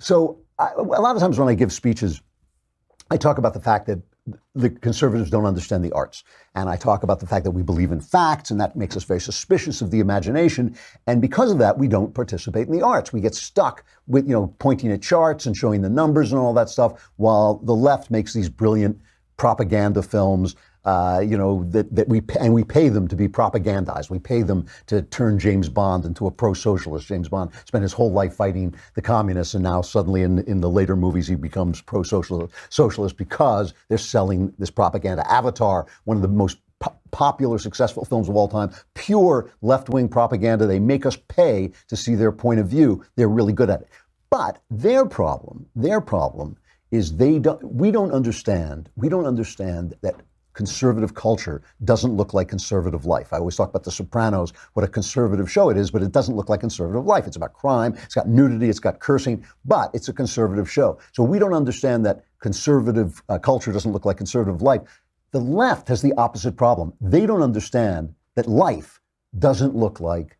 So a lot of times when I give speeches, I talk about the fact that the conservatives don't understand the arts. And I talk about the fact that we believe in facts, and that makes us very suspicious of the imagination. And because of that, we don't participate in the arts. We get stuck with, pointing at charts and showing the numbers and all that stuff, while the left makes these brilliant propaganda films, that we pay them to be propagandized. We pay them to turn James Bond into a pro-socialist. James Bond spent his whole life fighting the communists, and now suddenly in the later movies he becomes pro-socialist because they're selling this propaganda. Avatar, one of the most popular, successful films of all time, pure left-wing propaganda. They make us pay to see their point of view. They're really good at it. But their problem is we don't understand that conservative culture doesn't look like conservative life. I always talk about The Sopranos, what a conservative show it is, but it doesn't look like conservative life. It's about crime, it's got nudity, it's got cursing, but it's a conservative show. So we don't understand that conservative culture doesn't look like conservative life. The left has the opposite problem. They don't understand that life doesn't look like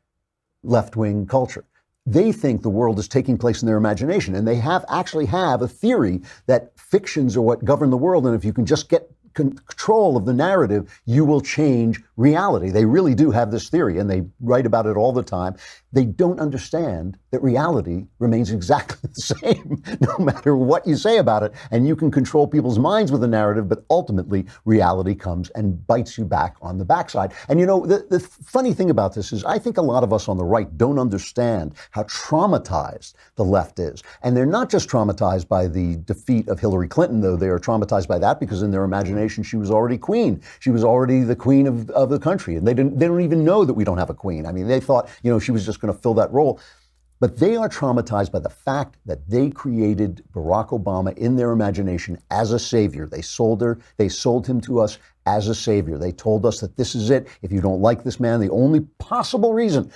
left-wing culture. They think the world is taking place in their imagination, and they actually have a theory that fictions are what govern the world, and if you can just get control of the narrative, you will change reality. They really do have this theory, and they write about it all the time. They don't understand that reality remains exactly the same, no matter what you say about it. And you can control people's minds with a narrative, but ultimately reality comes and bites you back on the backside. And the funny thing about this is I think a lot of us on the right don't understand how traumatized the left is. And they're not just traumatized by the defeat of Hillary Clinton, though they are traumatized by that because in their imagination, she was already queen. She was already the queen of the country. And they don't even know that we don't have a queen. I mean, they thought, she was just going to fill that role. But they are traumatized by the fact that they created Barack Obama in their imagination as a savior. They sold him to us as a savior. They told us that this is it. If you don't like this man, the only possible reason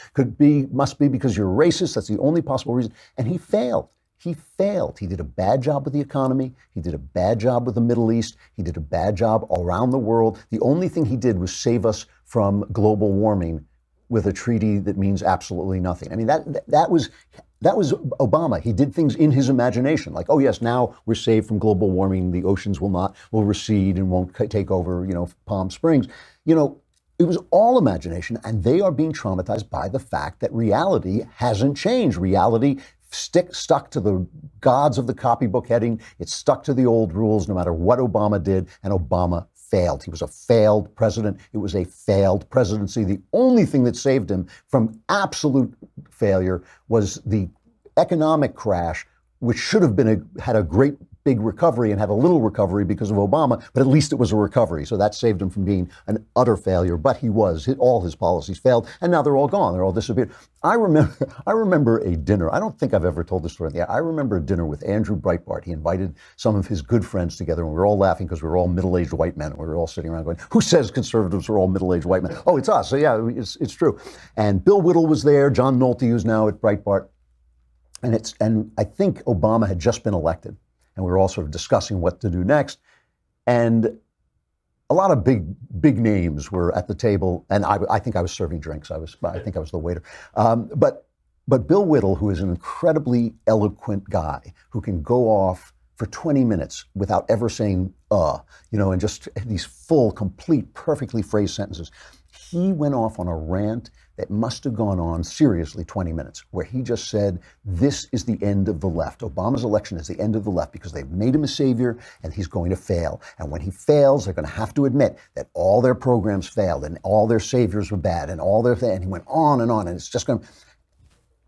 must be because you're racist. That's the only possible reason. And he failed. He failed. He did a bad job with the economy. He did a bad job with the Middle East. He did a bad job around the world. The only thing he did was save us from global warming with a treaty that means absolutely nothing. I mean, that was Obama. He did things in his imagination, like, oh yes, now we're saved from global warming. The oceans will recede and won't take over, Palm Springs. It was all imagination, and they are being traumatized by the fact that reality hasn't changed. Reality stuck to the gods of the copybook heading. It's stuck to the old rules no matter what Obama did, and Obama failed. He was a failed president. It was a failed presidency. The only thing that saved him from absolute failure was the economic crash, which should have had a great big recovery and had a little recovery because of Obama, but at least it was a recovery. So that saved him from being an utter failure. But all his policies failed, and now they're all gone. They're all disappeared. I remember a dinner. I don't think I've ever told this story. Yeah, I remember a dinner with Andrew Breitbart. He invited some of his good friends together, and we were all laughing because we were all middle-aged white men. We were all sitting around going, "Who says conservatives are all middle-aged white men?" Oh, it's us. So yeah, it's true. And Bill Whittle was there. John Nolte, who's now at Breitbart, and I think Obama had just been elected. And we were all sort of discussing what to do next. And a lot of big names were at the table. And I think I was serving drinks. I think I was the waiter. But Bill Whittle, who is an incredibly eloquent guy who can go off for 20 minutes without ever saying, and just these full, complete, perfectly phrased sentences. He went off on a rant that must have gone on seriously 20 minutes, where he just said, this is the end of the left. Obama's election is the end of the left because they've made him a savior and he's going to fail. And when he fails, they're going to have to admit that all their programs failed and all their saviors were bad and and he went on, and it's just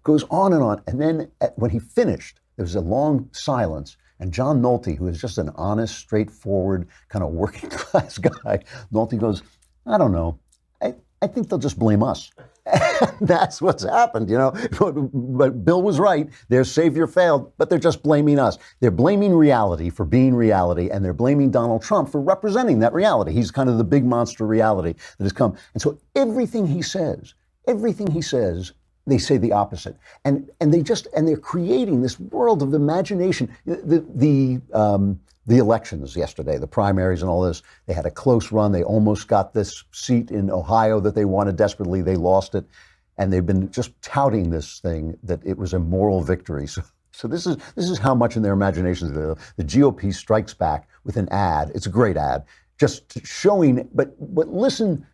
goes on. And then when he finished, there was a long silence. And John Nolte, who is just an honest, straightforward, kind of working class guy, Nolte goes, I don't know. I think they'll just blame us. That's what's happened, But Bill was right. Their savior failed, but they're just blaming us. They're blaming reality for being reality, and they're blaming Donald Trump for representing that reality. He's kind of the big monster reality that has come. And so everything he says, they say the opposite. And they're creating this world of imagination. The elections yesterday, the primaries and all this, they had a close run. They almost got this seat in Ohio that they wanted desperately. They lost it. And they've been just touting this thing that it was a moral victory. So this is how much in their imaginations the GOP strikes back with an ad. It's a great ad, just showing. But listen,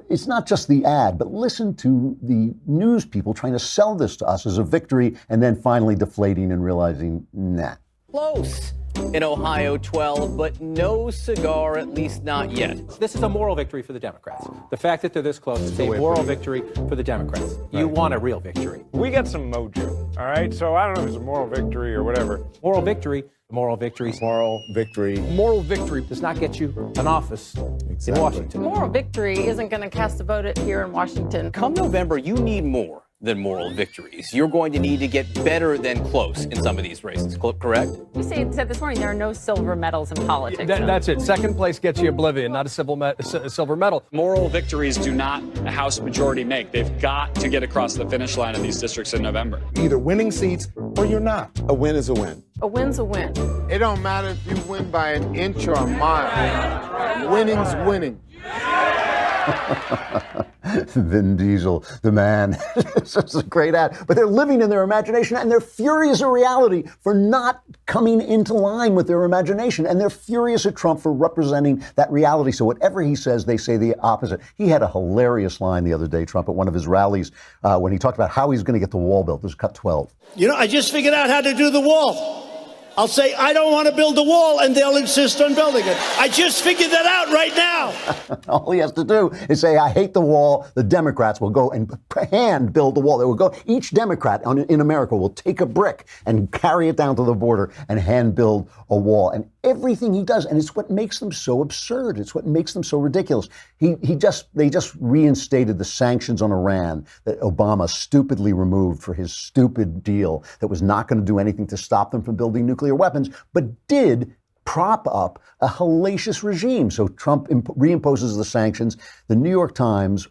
it's not just the ad, but listen to the news people trying to sell this to us as a victory, and then finally deflating and realizing, nah. Close in Ohio 12, but no cigar, at least not yet. This is a moral victory for the Democrats. The fact that they're this close is a moral victory for the Democrats. You want a real victory. We got some mojo, all right? So I don't know if it's a moral victory or whatever. Moral victory, moral victory. Moral victory. Moral victory does not get you an office in Washington. Moral victory isn't going to cast a vote here in Washington. Come November, you need more than moral victories. You're going to need to get better than close in some of these races, correct? You said this morning there are no silver medals in politics. That's it. Second place gets you oblivion, not a silver medal. Moral victories do not a House majority make. They've got to get across the finish line in these districts in November. Either winning seats or you're not. A win is a win. A win's a win. It don't matter if you win by an inch or a mile. Winning's winning. Vin Diesel, the man. It's a great ad. But they're living in their imagination, and they're furious at reality for not coming into line with their imagination. And they're furious at Trump for representing that reality. So whatever he says, they say the opposite. He had a hilarious line the other day, Trump, at one of his rallies, when he talked about how he's going to get the wall built. This is cut 12. You know, I just figured out how to do the wall. I'll say, I don't want to build a wall, and they'll insist on building it. I just figured that out right now. All he has to do is say, I hate the wall. The Democrats will go and hand build the wall. They will go, each Democrat in America will take a brick and carry it down to the border and hand build a wall. And everything he does, and it's what makes them so absurd. It's what makes them so ridiculous. They just reinstated the sanctions on Iran that Obama stupidly removed for his stupid deal that was not going to do anything to stop them from building nuclear weapons, but did prop up a hellacious regime. So Trump reimposes the sanctions. The New York Times,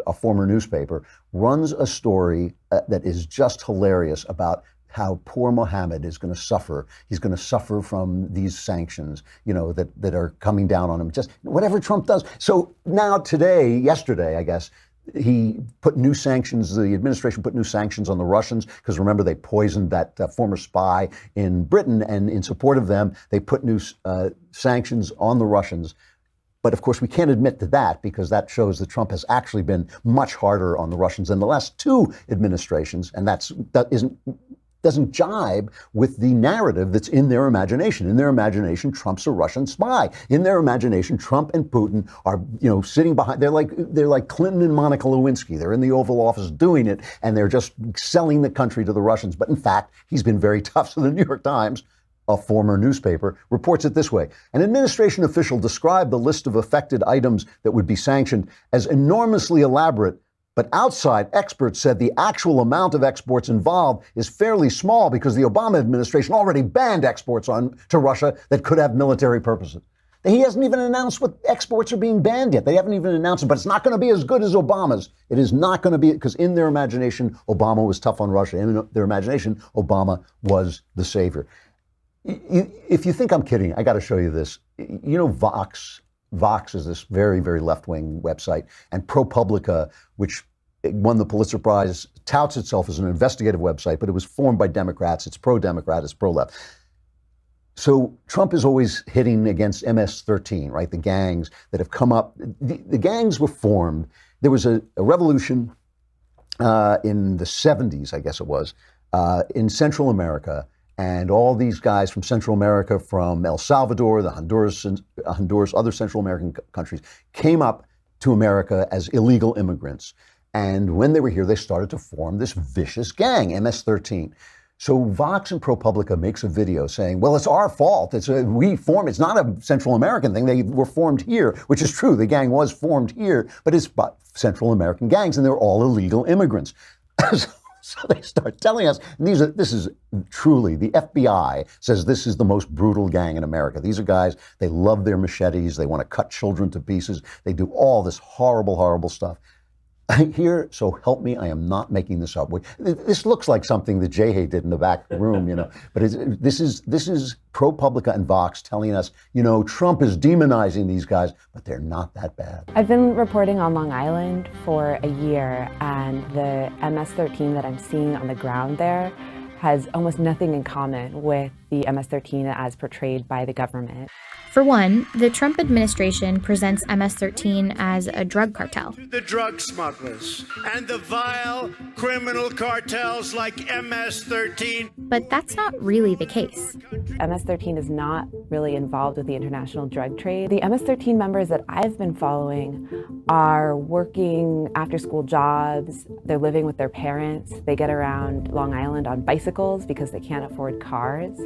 a former newspaper, runs a story that is just hilarious about how poor Mohammed is going to suffer. He's going to suffer from these sanctions, that are coming down on him. Just whatever Trump does. So now yesterday, I guess, he put new sanctions, the administration put new sanctions on the Russians, because remember, they poisoned that former spy in Britain, and in support of them, they put new sanctions on the Russians. But of course, we can't admit to that, because that shows that Trump has actually been much harder on the Russians than the last two administrations, and that doesn't jibe with the narrative that's in their imagination. In their imagination, Trump's a Russian spy. In their imagination, Trump and Putin are, sitting behind. They're like Clinton and Monica Lewinsky. They're in the Oval Office doing it, and they're just selling the country to the Russians. But in fact, he's been very tough. So the New York Times, a former newspaper, reports it this way. An administration official described the list of affected items that would be sanctioned as enormously elaborate. But outside experts said the actual amount of exports involved is fairly small, because the Obama administration already banned exports to Russia that could have military purposes. He hasn't even announced what exports are being banned yet. They haven't even announced it, but it's not going to be as good as Obama's. It is not going to be, because in their imagination, Obama was tough on Russia. In their imagination, Obama was the savior. If you think I'm kidding, I got to show you this. Vox is this very, very left-wing website, and ProPublica, which won the Pulitzer Prize, touts itself as an investigative website, but it was formed by Democrats. It's pro-Democrat, it's pro-left. So Trump is always hitting against MS-13, right? The gangs that have come up. The gangs were formed. There was a revolution in the 70s, I guess it was, in Central America. And all these guys from Central America, from El Salvador, the Honduras, other Central American countries, came up to America as illegal immigrants. And when they were here, they started to form this vicious gang, MS-13. So Vox and ProPublica makes a video saying, well, it's our fault. It's not a Central American thing. They were formed here, which is true. The gang was formed here, but it's Central American gangs, and they're all illegal immigrants. So they start telling us, this is truly, the FBI says this is the most brutal gang in America. These are guys, they love their machetes. They want to cut children to pieces. They do all this horrible, horrible stuff. Here, so help me, I am not making this up. This looks like something that Jay did in the back room, But this is ProPublica and Vox telling us, Trump is demonizing these guys, but they're not that bad. I've been reporting on Long Island for a year, and the MS-13 that I'm seeing on the ground there has almost nothing in common with the MS-13 as portrayed by the government. For one, the Trump administration presents MS-13 as a drug cartel. The drug smugglers and the vile criminal cartels like MS-13. But that's not really the case. MS-13 is not really involved with the international drug trade. The MS-13 members that I've been following are working after-school jobs. They're living with their parents. They get around Long Island on bicycles because they can't afford cars.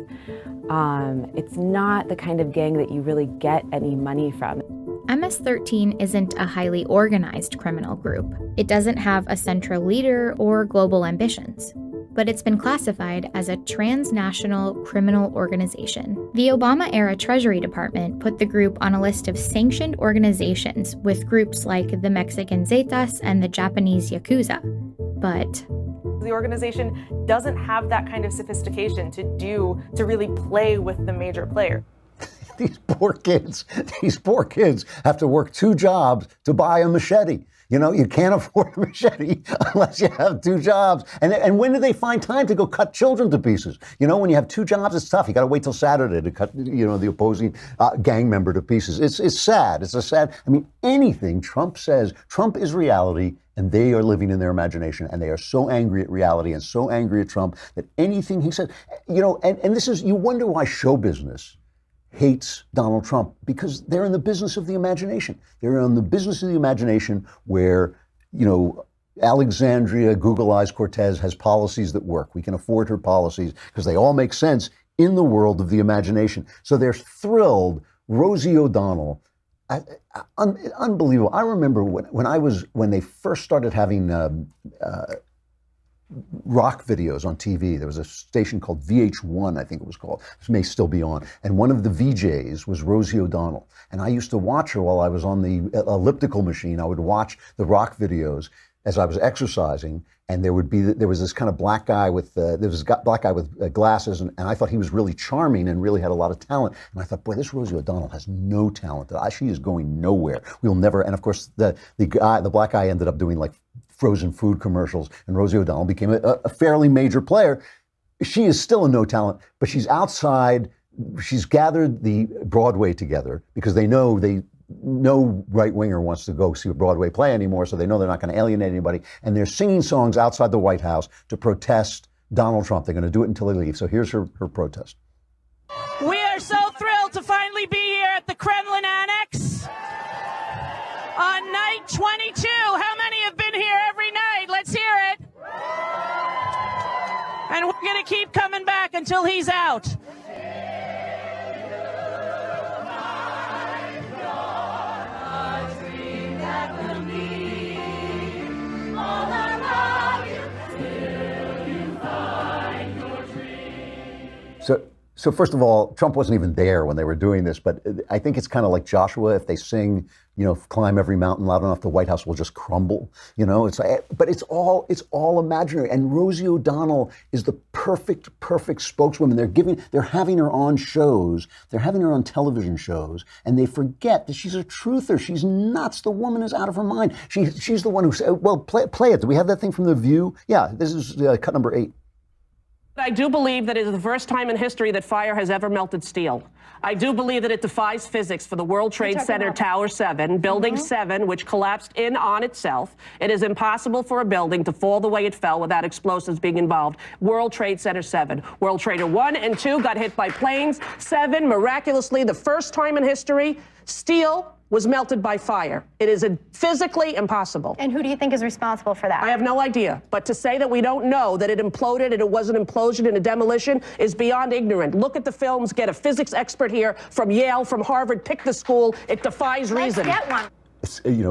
It's not the kind of gang that you really get any money from. MS-13 isn't a highly organized criminal group. It doesn't have a central leader or global ambitions. But it's been classified as a transnational criminal organization. The Obama-era Treasury Department put the group on a list of sanctioned organizations with groups like the Mexican Zetas and the Japanese Yakuza. But the organization doesn't have that kind of sophistication to really play with the major player. These poor kids have to work 2 jobs to buy a machete. You know, you can't afford a machete unless you have 2 jobs. And when do they find time to go cut children to pieces? You know, when you have 2 jobs, it's tough. You got to wait till Saturday to cut, the opposing gang member to pieces. It's sad. It's a sad. I mean, anything Trump says, Trump is reality, and they are living in their imagination, and they are so angry at reality and so angry at Trump that anything he says, and this is, you wonder why show business hates Donald Trump, because they're in the business of the imagination. They're in the business of the imagination where, Alexandria Google Eyes Cortez has policies that work. We can afford her policies because they all make sense in the world of the imagination. So they're thrilled. Rosie O'Donnell, unbelievable. I remember when they first started having rock videos on TV. There was a station called VH1, I think it was called. It may still be on. And one of the VJs was Rosie O'Donnell. And I used to watch her while I was on the elliptical machine. I would watch the rock videos as I was exercising. And there was this kind of black guy with glasses, and I thought he was really charming and really had a lot of talent. And I thought, boy, this Rosie O'Donnell has no talent. She is going nowhere. We'll never. And of course, the black guy ended up doing like frozen food commercials, and Rosie O'Donnell became a fairly major player. She is still a no talent, but she's outside. She's gathered the Broadway together because no right-winger wants to go see a Broadway play anymore, so they know they're not going to alienate anybody. And they're singing songs outside the White House to protest Donald Trump. They're going to do it until they leave. So here's her protest. We are so thrilled to finally be here at the Kremlin Annex on night 22. How many have been here every night? Let's hear it. And we're going to keep coming back until he's out. So first of all, Trump wasn't even there when they were doing this, but I think it's kind of like Joshua. If they sing, climb every mountain loud enough, the White House will just crumble. But it's all imaginary. And Rosie O'Donnell is the perfect spokeswoman. They're having her on shows. They're having her on television shows, and they forget that she's a truther. She's nuts. The woman is out of her mind. She's the one who said, well, play it. Do we have that thing from The View? Yeah, this is cut number 8. I do believe that it is the first time in history that fire has ever melted steel. I do believe that it defies physics for the World Trade Center Tower 7, Building 7, which collapsed in on itself. It is impossible for a building to fall the way it fell without explosives being involved. World Trade Center 7. World Trader 1 and 2 got hit by planes. 7, miraculously, the first time in history, steel was melted by fire. It is physically impossible. And who do you think is responsible for that? I have no idea. But to say that we don't know that it imploded and it was an implosion and a demolition is beyond ignorant. Look at the films, get a physics expert here from Yale, from Harvard, pick the school. It defies reason. Let's get one.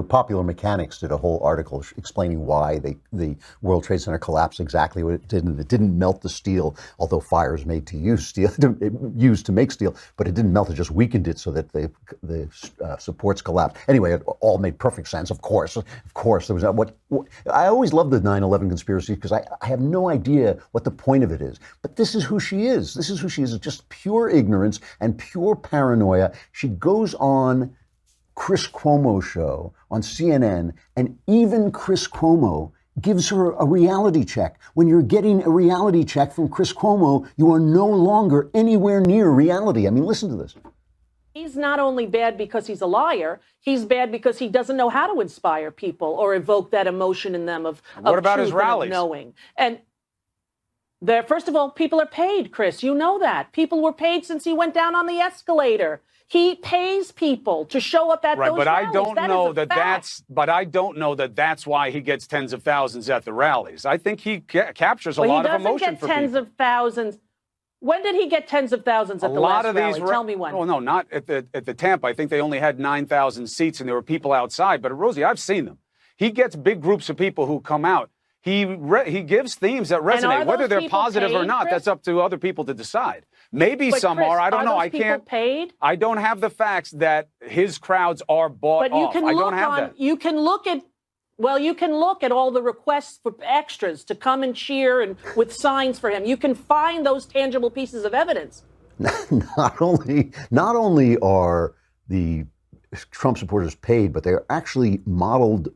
Popular Mechanics did a whole article explaining why the World Trade Center collapsed exactly what it did. And it didn't melt the steel, although fire is made to use steel, used to make steel, but it didn't melt. It just weakened it so that the supports collapsed. Anyway, it all made perfect sense. Of course, there was what I always loved the 9/11 conspiracy because I have no idea what the point of it is. But this is who she is. This is who she is. It's just pure ignorance and pure paranoia. She goes on Chris Cuomo show on CNN, and even Chris Cuomo gives her a reality check. When you're getting a reality check from Chris Cuomo, you are no longer anywhere near reality. I mean, listen to this. He's not only bad because he's a liar, he's bad because he doesn't know how to inspire people or evoke that emotion in them of What about his truth and of rallies? knowing. And first of all, people are paid, Chris. You know that. People were paid since he went down on the escalator. He pays people to show up at right, those but rallies. I don't That know is a that fact. that's. But I don't know that that's why he gets tens of thousands at the rallies. I think he captures a lot of emotion for He doesn't get tens people. of thousands. When did he get tens of thousands at the lot last of these rally? Tell me when. Oh no, not at the Tampa. I think they only had 9,000 seats, and there were people outside. But Rosie, I've seen them. He gets big groups of people who come out. He gives themes that resonate, whether they're positive or not. Chris? That's up to other people to decide. Maybe But some Chris, are. I don't know. those I can't. people paid? I don't have the facts that his crowds are bought But you off. can I look don't have that. you can look at all the requests for extras to come and cheer and with signs for him. You can find those tangible pieces of evidence. Not only are the Trump supporters paid, but they're actually modeled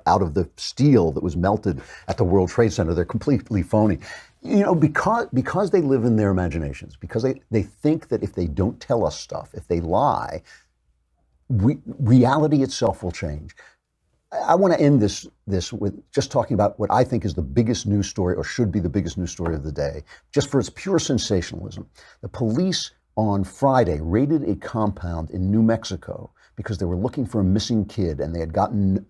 out of the steel that was melted at the World Trade Center. They're completely phony. You know, because they live in their imaginations, because they think that if they don't tell us stuff, if they lie, reality itself will change. I want to end this with just talking about what I think is the biggest news story, or should be the biggest news story of the day, just for its pure sensationalism. The police on Friday raided a compound in New Mexico because they were looking for a missing kid, and they had gotten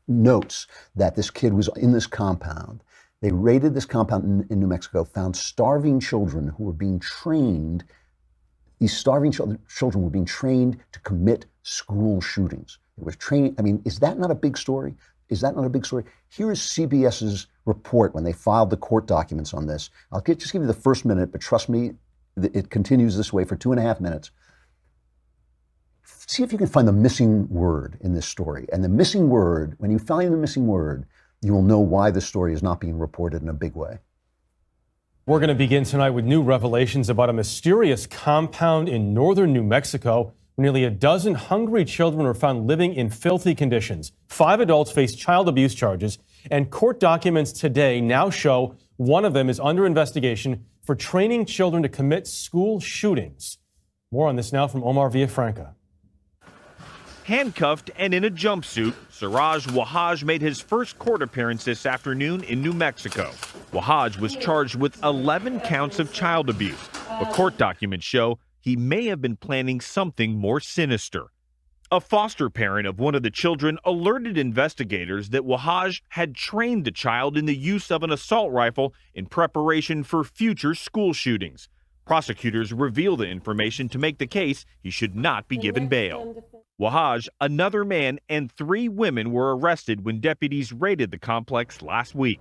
notes that this kid was in this compound. They raided this compound in New Mexico, found starving children who were being trained. These starving children were being trained to commit school shootings. It was training. I mean, is that not a big story? Is that not a big story? Here is CBS's report when they filed the court documents on this. I'll just give you the first minute, but trust me, it continues this way for 2.5 minutes. See if you can find the missing word in this story. And the missing word, when you find the missing word, you will know why this story is not being reported in a big way. We're going to begin tonight with new revelations about a mysterious compound in northern New Mexico. Nearly a dozen hungry children were found living in filthy conditions. 5 adults face child abuse charges, and court documents today now show one of them is under investigation for training children to commit school shootings. More on this now from Omar Villafranca. Handcuffed and in a jumpsuit, Siraj Wahaj made his first court appearance this afternoon in New Mexico. Wahaj was charged with 11 counts of child abuse, but court documents show he may have been planning something more sinister. A foster parent of one of the children alerted investigators that Wahaj had trained the child in the use of an assault rifle in preparation for future school shootings. Prosecutors revealed the information to make the case he should not be given bail. Wahaj, another man, and 3 women were arrested when deputies raided the complex last week.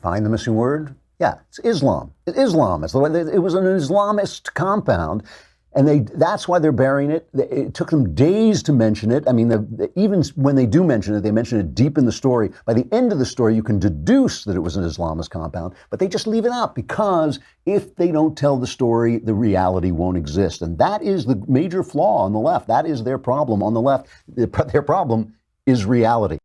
Find the missing word? Yeah, it's Islam. It's Islam. It was an Islamist compound, and that's why they're burying it. It took them days to mention it. I mean, even when they do mention it, they mention it deep in the story. By the end of the story, you can deduce that it was an Islamist compound, but they just leave it out because if they don't tell the story, the reality won't exist. And that is the major flaw on the left. That is their problem on the left. Their problem is reality.